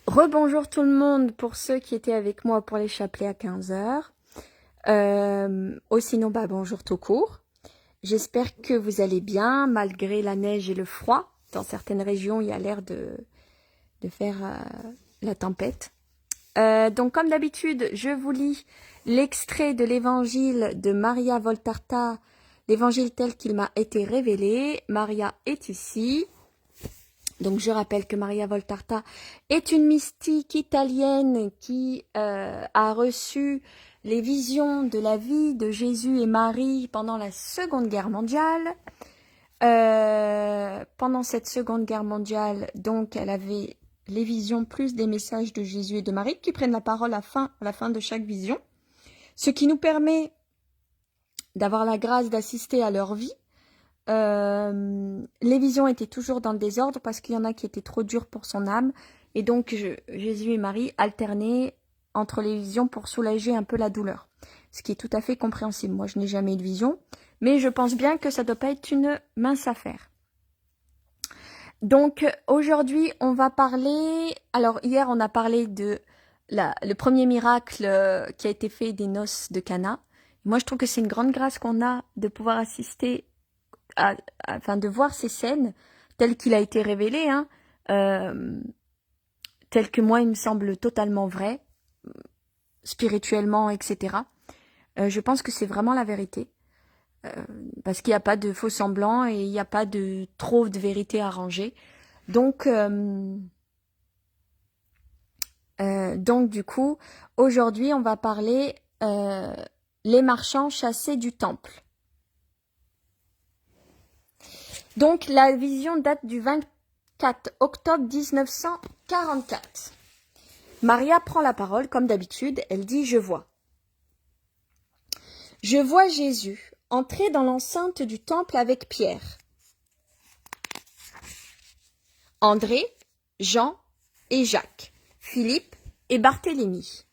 Rebonjour tout le monde pour ceux qui étaient avec moi pour les chapelets à 15 heures. Sinon, bonjour tout court. J'espère que vous allez bien malgré la neige et le froid. Dans certaines régions, il y a l'air de faire la tempête. Donc comme d'habitude, je vous lis l'extrait de l'évangile de Maria Voltarta, l'évangile tel qu'il m'a été révélé. Maria est ici. Donc je rappelle que Maria Voltarta est une mystique italienne qui a reçu les visions de la vie de Jésus et Marie pendant la Seconde Guerre mondiale. Pendant cette Seconde Guerre mondiale, donc elle avait les visions plus des messages de Jésus et de Marie qui prennent la parole à la fin de chaque vision, ce qui nous permet d'avoir la grâce d'assister à leur vie. Les visions étaient toujours dans le désordre parce qu'il y en a qui étaient trop dures pour son âme. Et donc, Jésus et Marie alternaient entre les visions pour soulager un peu la douleur. Ce qui est tout à fait compréhensible. Moi, je n'ai jamais eu de vision, mais je pense bien que ça ne doit pas être une mince affaire. Donc, aujourd'hui, on va parler... Alors, hier, on a parlé de le premier miracle qui a été fait des noces de Cana. Moi, je trouve que c'est une grande grâce qu'on a de pouvoir assister afin de voir ces scènes telles qu'il a été révélé, telles que moi il me semble totalement vrai, spirituellement, etc. Je pense que c'est vraiment la vérité, parce qu'il n'y a pas de faux semblants et il n'y a pas de trop de vérité arrangée. Donc du coup, aujourd'hui on va parler les marchands chassés du temple. Donc, la vision date du 24 octobre 1944. Maria prend la parole, comme d'habitude, elle dit « Je vois ». Je vois Jésus entrer dans l'enceinte du temple avec Pierre, André, Jean et Jacques, Philippe et Barthélemy.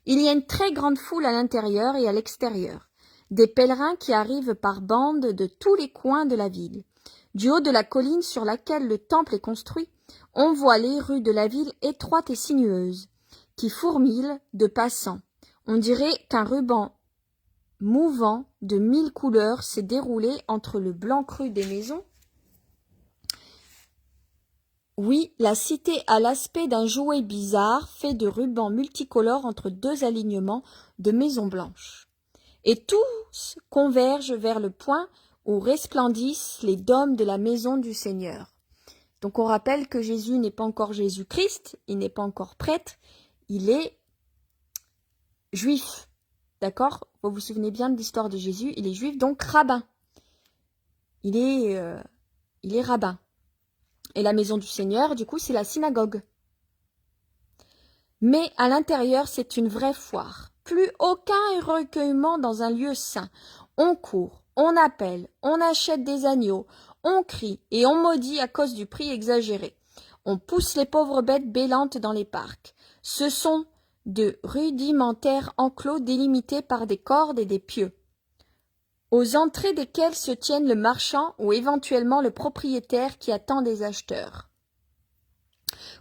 Il y a une très grande foule à l'intérieur et à l'extérieur, des pèlerins qui arrivent par bandes de tous les coins de la ville. Du haut de la colline sur laquelle le temple est construit, on voit les rues de la ville étroites et sinueuses, qui fourmillent de passants. On dirait qu'un ruban mouvant de 1000 couleurs s'est déroulé entre le blanc cru des maisons. Oui, la cité a l'aspect d'un jouet bizarre fait de rubans multicolores entre deux alignements de maisons blanches. Et tous convergent vers le point où resplendissent les dômes de la maison du Seigneur. Donc on rappelle que Jésus n'est pas encore Jésus-Christ, il n'est pas encore prêtre, il est juif. D'accord? Vous vous souvenez bien de l'histoire de Jésus, il est juif, donc rabbin. Il est rabbin. Et la maison du Seigneur, du coup, c'est la synagogue. Mais à l'intérieur, c'est une vraie foire. Plus aucun recueillement dans un lieu saint. On court, on appelle, on achète des agneaux, on crie et on maudit à cause du prix exagéré. On pousse les pauvres bêtes bêlantes dans les parcs. Ce sont de rudimentaires enclos délimités par des cordes et des pieux, aux entrées desquels se tiennent le marchand ou éventuellement le propriétaire qui attend des acheteurs.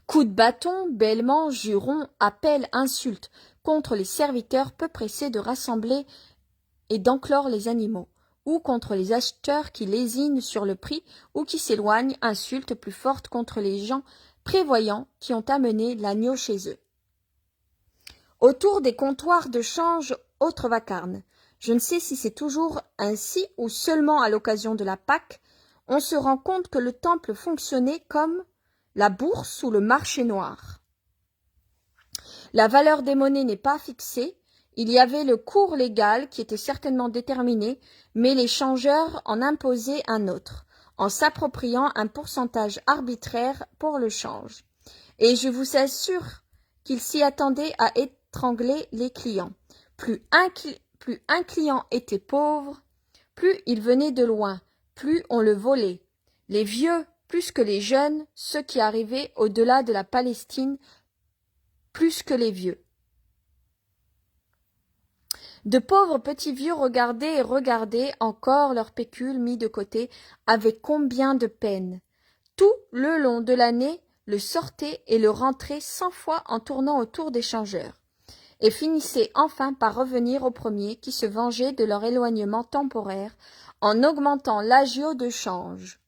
Coups de bâton, bêlements, jurons, appels, insultes contre les serviteurs peu pressés de rassembler et d'enclore les animaux, ou contre les acheteurs qui lésinent sur le prix ou qui s'éloignent, insultes plus fortes contre les gens prévoyants qui ont amené l'agneau chez eux. Autour des comptoirs de change, autre vacarme. Je ne sais si c'est toujours ainsi ou seulement à l'occasion de la Pâque, on se rend compte que le temple fonctionnait comme la bourse ou le marché noir. La valeur des monnaies n'est pas fixée, il y avait le cours légal qui était certainement déterminé, mais les changeurs en imposaient un autre, en s'appropriant un pourcentage arbitraire pour le change. Et je vous assure qu'ils s'y attendaient à étrangler les clients. Plus un client était pauvre, plus il venait de loin, plus on le volait. Les vieux, plus que les jeunes, ceux qui arrivaient au-delà de la Palestine, plus que les vieux. De pauvres petits vieux regardaient et regardaient encore leur pécule mis de côté avec combien de peine. Tout le long de l'année, le sortait et le rentrait 100 fois en tournant autour des changeurs, et finissait enfin par revenir aux premiers qui se vengeaient de leur éloignement temporaire en augmentant l'agio de change.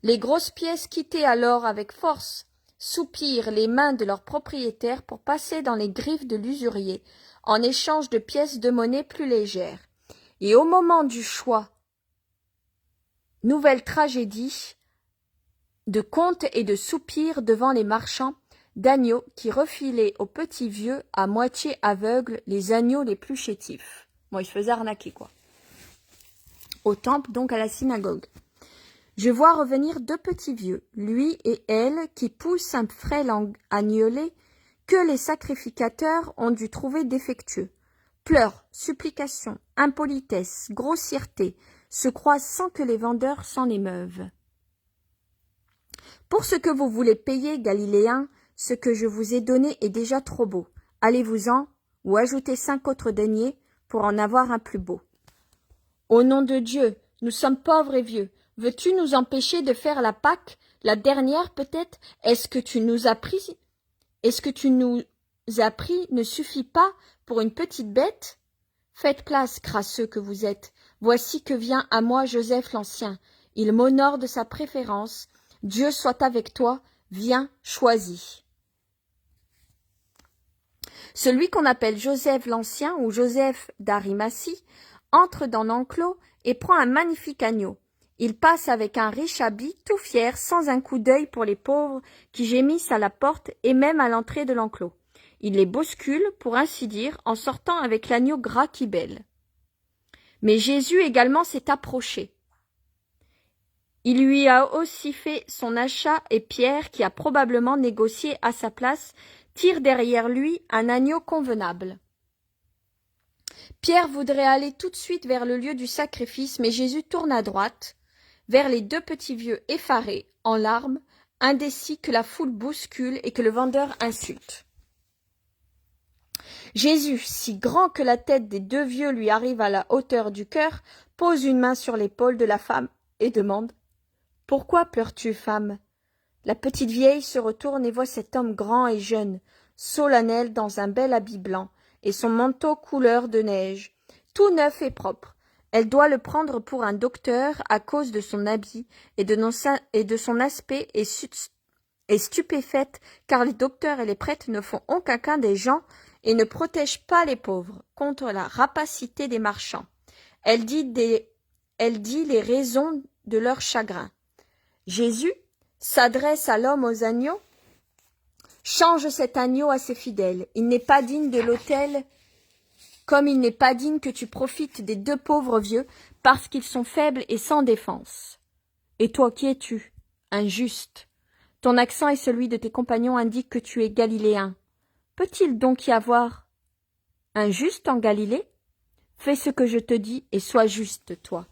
Les grosses pièces quittaient alors avec force, soupirent les mains de leurs propriétaires pour passer dans les griffes de l'usurier en échange de pièces de monnaie plus légères. Et au moment du choix, nouvelle tragédie de comptes et de soupirs devant les marchands d'agneaux qui refilaient aux petits vieux à moitié aveugles les agneaux les plus chétifs. Bon, ils se faisaient arnaquer, quoi. Au temple, donc à la synagogue. Je vois revenir 2 petits vieux, lui et elle, qui poussent un frêle agnelet que les sacrificateurs ont dû trouver défectueux. Pleurs, supplications, impolitesse, grossièreté se croisent sans que les vendeurs s'en émeuvent. Pour ce que vous voulez payer, Galiléens, ce que je vous ai donné est déjà trop beau. Allez-vous-en, ou ajoutez 5 autres deniers pour en avoir un plus beau. Au nom de Dieu, nous sommes pauvres et vieux. Veux-tu nous empêcher de faire la Pâque, la dernière peut-être? Est-ce que tu nous as pris ne suffit pas pour une petite bête? Faites place, crasseux que vous êtes. Voici que vient à moi Joseph l'Ancien. Il m'honore de sa préférence. Dieu soit avec toi. Viens, choisis. Celui qu'on appelle Joseph l'Ancien ou Joseph d'Arimathie entre dans l'enclos et prend un magnifique agneau. Il passe avec un riche habit, tout fier, sans un coup d'œil pour les pauvres qui gémissent à la porte et même à l'entrée de l'enclos. Il les bouscule, pour ainsi dire, en sortant avec l'agneau gras qui bêle. Mais Jésus également s'est approché. Il lui a aussi fait son achat et Pierre, qui a probablement négocié à sa place, tire derrière lui un agneau convenable. Pierre voudrait aller tout de suite vers le lieu du sacrifice, mais Jésus tourne à droite, vers les 2 petits vieux effarés, en larmes, indécis que la foule bouscule et que le vendeur insulte. Jésus, si grand que la tête des 2 vieux lui arrive à la hauteur du cœur, pose une main sur l'épaule de la femme et demande « Pourquoi pleures-tu, femme ?» La petite vieille se retourne et voit cet homme grand et jeune, solennel dans un bel habit blanc, et son manteau couleur de neige, tout neuf et propre. Elle doit le prendre pour un docteur à cause de son habit et de son aspect est stupéfaite, car les docteurs et les prêtres ne font aucun cas des gens et ne protègent pas les pauvres contre la rapacité des marchands. Elle dit les raisons de leur chagrin. Jésus s'adresse à l'homme aux agneaux. Change cet agneau à ses fidèles. Il n'est pas digne de l'autel, comme il n'est pas digne que tu profites des 2 pauvres vieux, parce qu'ils sont faibles et sans défense. Et toi, qui es-tu? Injuste. Ton accent et celui de tes compagnons indiquent que tu es galiléen. Peut-il donc y avoir un juste en Galilée? Fais ce que je te dis et sois juste, toi.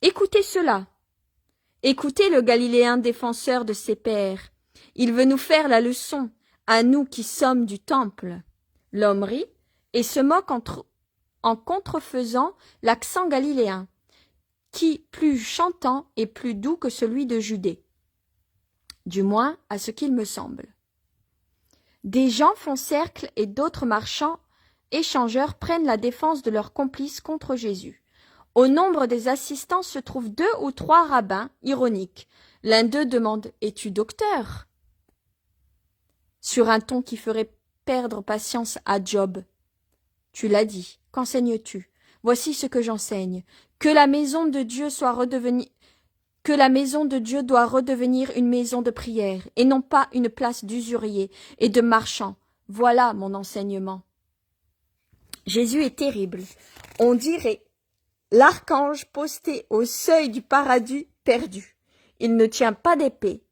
Écoutez cela. Écoutez le Galiléen défenseur de ses pères. Il veut nous faire la leçon, à nous qui sommes du temple. L'homme rit et se moque en contrefaisant l'accent galiléen, qui, plus chantant, est plus doux que celui de Judée. Du moins, à ce qu'il me semble. Des gens font cercle et d'autres marchands échangeurs prennent la défense de leurs complices contre Jésus. Au nombre des assistants se trouvent 2 ou 3 rabbins ironiques. L'un d'eux demande « Es-tu docteur ?» sur un ton qui ferait perdre patience à Job. « Tu l'as dit, qu'enseignes-tu? Voici ce que j'enseigne. Que la maison de Dieu doit redevenir une maison de prière, et non pas une place d'usuriers et de marchands. Voilà mon enseignement. » Jésus est terrible. On dirait l'archange posté au seuil du paradis perdu. Il ne tient pas d'épée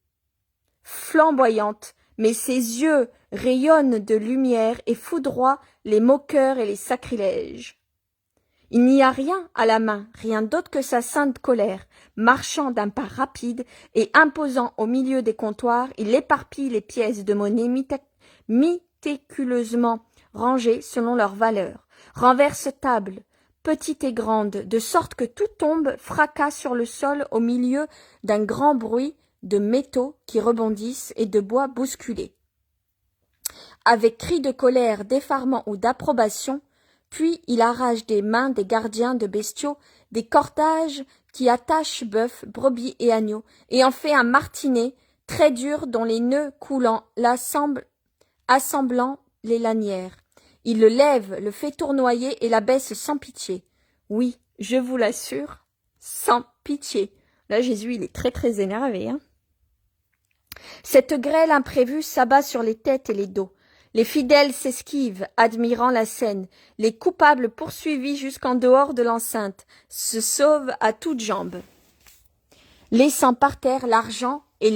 flamboyante, mais ses yeux rayonnent de lumière et foudroient les moqueurs et les sacrilèges. Il n'y a rien à la main, rien d'autre que sa sainte colère. Marchant d'un pas rapide et imposant au milieu des comptoirs, il éparpille les pièces de monnaie méticuleusement rangées selon leur valeur, renverse tables, petites et grandes, de sorte que tout tombe fracas sur le sol au milieu d'un grand bruit de métaux qui rebondissent et de bois bousculé. Avec cris de colère, d'effarement ou d'approbation, puis il arrache des mains des gardiens de bestiaux des cordages qui attachent bœufs, brebis et agneaux, et en fait un martinet très dur dont les nœuds coulants assemblant les lanières. Il le lève, le fait tournoyer et l'abaisse sans pitié. Oui, je vous l'assure, sans pitié. Là, Jésus, il est très très énervé. Cette grêle imprévue s'abat sur les têtes et les dos. Les fidèles s'esquivent, admirant la scène. Les coupables poursuivis jusqu'en dehors de l'enceinte se sauvent à toutes jambes, laissant par terre l'argent et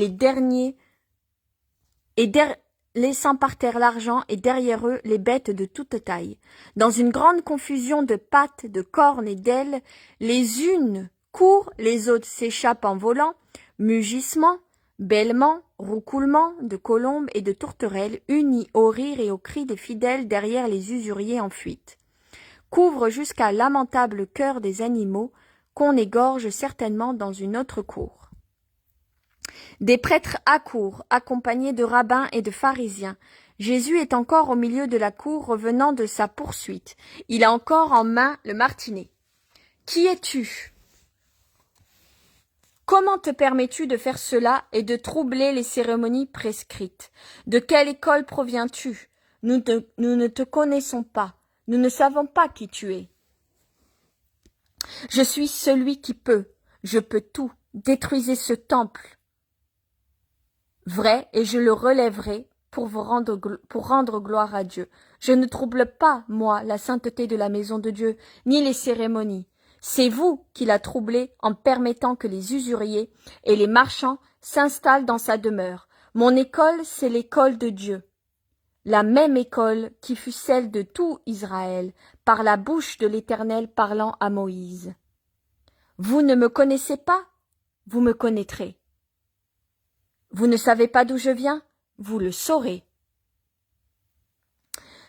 laissant par terre l'argent et derrière eux les bêtes de toute taille. Dans une grande confusion de pattes, de cornes et d'ailes, les unes courent, les autres s'échappent en volant, mugissements, bêlements, roucoulements de colombes et de tourterelles, unis au rire et aux cris des fidèles derrière les usuriers en fuite, couvrent jusqu'à lamentable cœur des animaux qu'on égorge certainement dans une autre cour. Des prêtres accourent, accompagnés de rabbins et de pharisiens. Jésus est encore au milieu de la cour, revenant de sa poursuite. Il a encore en main le martinet. « Qui es-tu ? Comment te permets-tu de faire cela et de troubler les cérémonies prescrites? De quelle école proviens-tu? Nous ne te connaissons pas. Nous ne savons pas qui tu es. Je suis celui qui peut. Je peux tout. Détruisez ce temple. Vrai, et je le relèverai pour rendre gloire à Dieu. Je ne trouble pas, moi, la sainteté de la maison de Dieu, ni les cérémonies. C'est vous qui la troublez en permettant que les usuriers et les marchands s'installent dans sa demeure. Mon école, c'est l'école de Dieu. La même école qui fut celle de tout Israël, par la bouche de l'Éternel parlant à Moïse. Vous ne me connaissez pas? Vous me connaîtrez. Vous ne savez pas d'où je viens? Vous le saurez.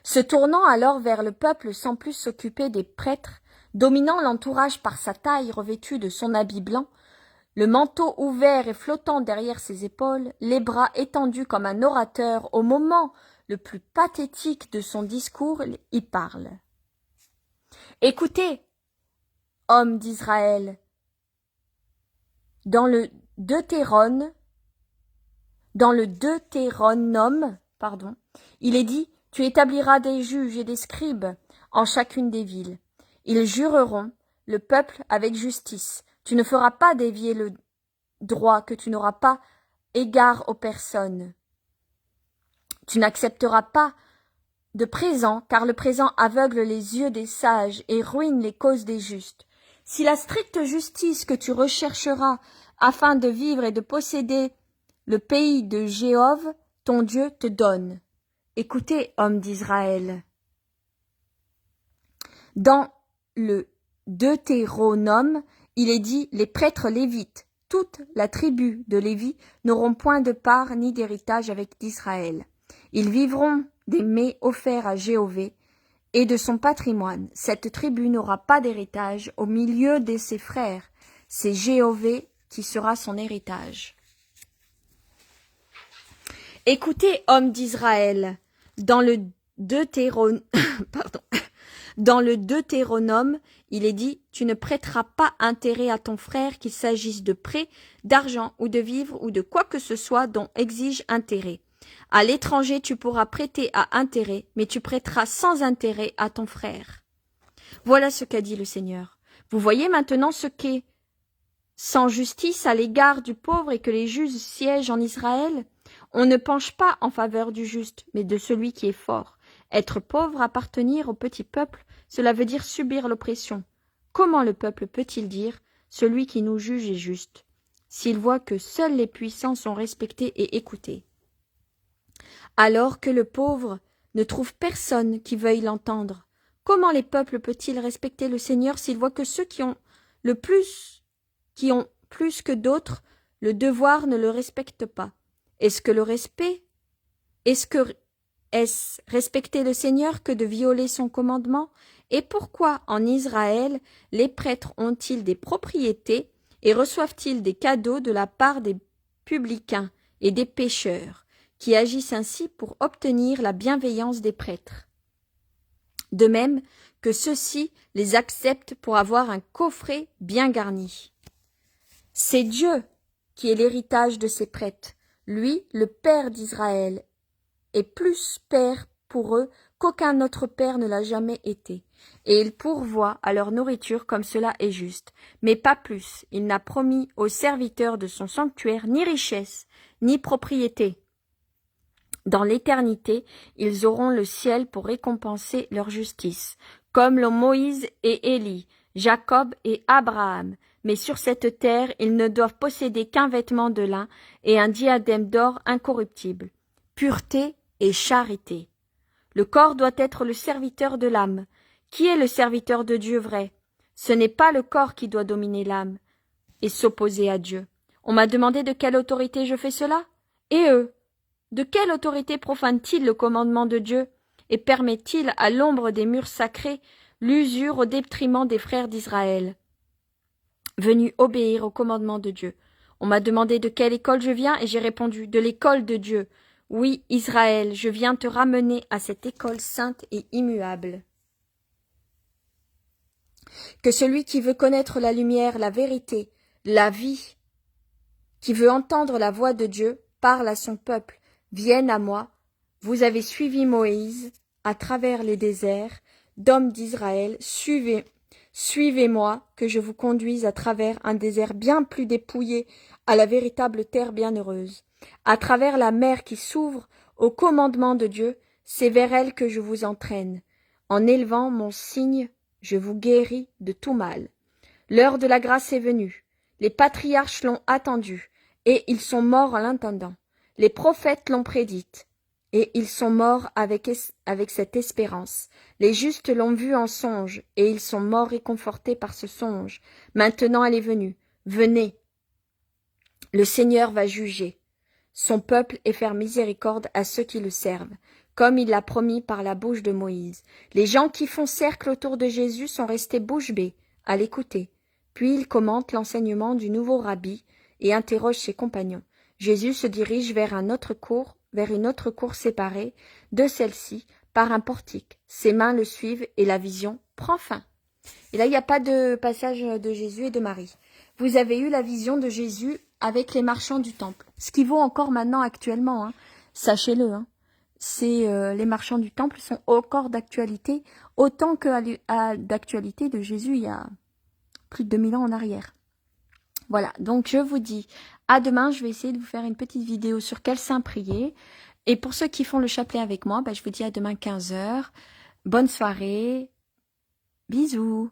Se tournant alors vers le peuple sans plus s'occuper des prêtres, dominant l'entourage par sa taille revêtue de son habit blanc, le manteau ouvert et flottant derrière ses épaules, les bras étendus comme un orateur, au moment le plus pathétique de son discours, il parle. Écoutez, hommes d'Israël, dans le Deutéronome, il est dit, tu établiras des juges et des scribes en chacune des villes. Ils jureront le peuple avec justice. Tu ne feras pas dévier le droit, que tu n'auras pas égard aux personnes. Tu n'accepteras pas de présent, car le présent aveugle les yeux des sages et ruine les causes des justes. Si la stricte justice que tu rechercheras afin de vivre et de posséder le pays de Jéhovah, ton Dieu, te donne. Écoutez, hommes d'Israël. Dans le Deutéronome, il est dit, les prêtres lévites, toute la tribu de Lévi, n'auront point de part ni d'héritage avec d'Israël. Ils vivront des mets offerts à Jéhovah et de son patrimoine. Cette tribu n'aura pas d'héritage au milieu de ses frères. C'est Jéhovah qui sera son héritage. Écoutez, hommes d'Israël, dans le Deutéronome, il est dit, tu ne prêteras pas intérêt à ton frère qu'il s'agisse de prêt, d'argent ou de vivres ou de quoi que ce soit dont exige intérêt. À l'étranger, tu pourras prêter à intérêt, mais tu prêteras sans intérêt à ton frère. Voilà ce qu'a dit le Seigneur. Vous voyez maintenant ce qu'est sans justice à l'égard du pauvre et que les juges siègent en Israël? On ne penche pas en faveur du juste, mais de celui qui est fort. Être pauvre, appartenir au petit peuple, cela veut dire subir l'oppression. Comment le peuple peut-il dire « celui qui nous juge est juste » s'il voit que seuls les puissants sont respectés et écoutés? Alors que le pauvre ne trouve personne qui veuille l'entendre, comment les peuples peuvent-ils respecter le Seigneur s'ils voient que ceux qui ont plus que d'autres, le devoir ne le respecte pas? Est-ce respecter le Seigneur que de violer son commandement? Et pourquoi en Israël les prêtres ont-ils des propriétés et reçoivent-ils des cadeaux de la part des publicains et des pécheurs, qui agissent ainsi pour obtenir la bienveillance des prêtres. De même que ceux-ci les acceptent pour avoir un coffret bien garni. C'est Dieu qui est l'héritage de ces prêtres, lui, le Père d'Israël, est plus Père pour eux qu'aucun autre Père ne l'a jamais été. Et il pourvoit à leur nourriture comme cela est juste, mais pas plus. Il n'a promis aux serviteurs de son sanctuaire ni richesse, ni propriété. Dans l'éternité, ils auront le ciel pour récompenser leur justice, comme l'ont Moïse et Élie, Jacob et Abraham. Mais sur cette terre, ils ne doivent posséder qu'un vêtement de lin et un diadème d'or incorruptible. Pureté et charité. Le corps doit être le serviteur de l'âme. Qui est le serviteur de Dieu vrai? Ce n'est pas le corps qui doit dominer l'âme et s'opposer à Dieu. On m'a demandé de quelle autorité je fais cela? Et eux? De quelle autorité profanent-ils le commandement de Dieu et permettent-ils à l'ombre des murs sacrés l'usure au détriment des frères d'Israël, venus obéir au commandement de Dieu? On m'a demandé de quelle école je viens et j'ai répondu de l'école de Dieu. Oui, Israël, je viens te ramener à cette école sainte et immuable. Que celui qui veut connaître la lumière, la vérité, la vie, qui veut entendre la voix de Dieu, parle à son peuple, vienne à moi. Vous avez suivi Moïse à travers les déserts, d'hommes d'Israël, suivez-moi, que je vous conduise à travers un désert bien plus dépouillé à la véritable terre bienheureuse. À travers la mer qui s'ouvre au commandement de Dieu, c'est vers elle que je vous entraîne. En élevant mon signe, je vous guéris de tout mal. L'heure de la grâce est venue. Les patriarches l'ont attendue, et ils sont morts en l'entendant. Les prophètes l'ont prédite, et ils sont morts avec cette espérance. Les justes l'ont vue en songe, et ils sont morts réconfortés par ce songe. Maintenant elle est venue. Venez. Le Seigneur va juger son peuple et faire miséricorde à ceux qui le servent, comme il l'a promis par la bouche de Moïse. Les gens qui font cercle autour de Jésus sont restés bouche bée à l'écouter. Puis il commente l'enseignement du nouveau rabbi et interroge ses compagnons. Jésus se dirige vers une autre cour séparée de celle-ci par un portique. Ses mains le suivent et la vision prend fin. Et là, il n'y a pas de passage de Jésus et de Marie. Vous avez eu la vision de Jésus avec les marchands du temple. Ce qui vaut encore maintenant actuellement, hein. Sachez-le. Hein. Les marchands du temple sont encore d'actualité, autant que d'actualité de Jésus il y a plus de 2000 ans en arrière. Voilà, donc je vous dis à demain. Je vais essayer de vous faire une petite vidéo sur quel saint prier. Et pour ceux qui font le chapelet avec moi, je vous dis à demain 15 h. Bonne soirée. Bisous.